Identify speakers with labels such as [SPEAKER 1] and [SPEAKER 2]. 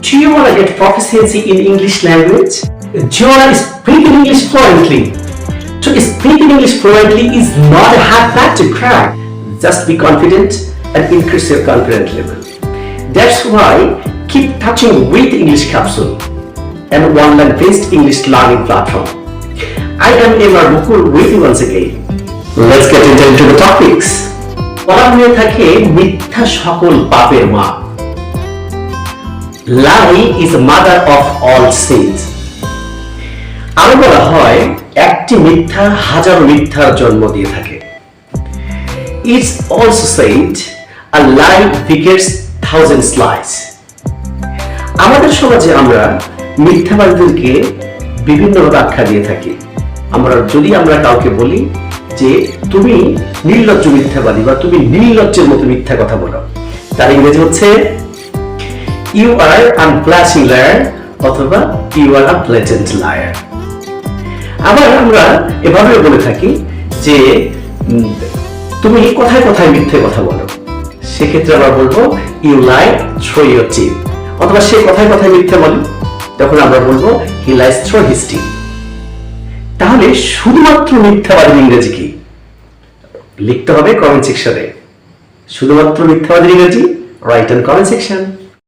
[SPEAKER 1] Do you want to get proficiency in English language? Do you want to speak English fluently? To speak English fluently is not a hard nut to crack. Just be confident and increase your confidence level. That's why keep touching with English Capsule, an online-based English learning platform. I am Emar Mukul with you once again. Let's get into the topics. বলা হয়ে থাকে মিথ্যা সকল পাপের মা। Lie is the mother of all sins. আরো বলা হয় একটি মিথ্যা হাজার মিথ্যার জন্ম দিয়ে থাকে। It's also said a lie begets thousands lies. আমাদের সমাজে আমরা মিথ্যাবাদীদেরকে বিভিন্ন আখ্যা দিয়ে থাকি। যদি আমরা কাউকে বলি যে তুমি নির্লজ্জ মিথ্যাবাদী বা তুমি নির্লজ্জের মতো মিথ্যা কথা বলো, তার ইংরেজি হচ্ছে ইউ আর আনব্লাশিং লায়ার অথবা you are a blatant liar. আবার আমরা এভাবেও বলে থাকি যে তুমি কথায় কথায় মিথ্যে কথা বলো, সেক্ষেত্রে আমরা বলবো you lie through your teeth. অথবা সে কথায় কথায় মিথ্যে বলে, তখন আমরা বলবো he lies through his teeth. তাহলে শুধুমাত্র মিথ্যাবাদীর ইংরেজি কি লিখতে হবে কমেন্ট সেকশনে। শুধুমাত্র মিথ্যাবাদীর ইংরেজি রাইট ইন কমেন্ট সেকশন।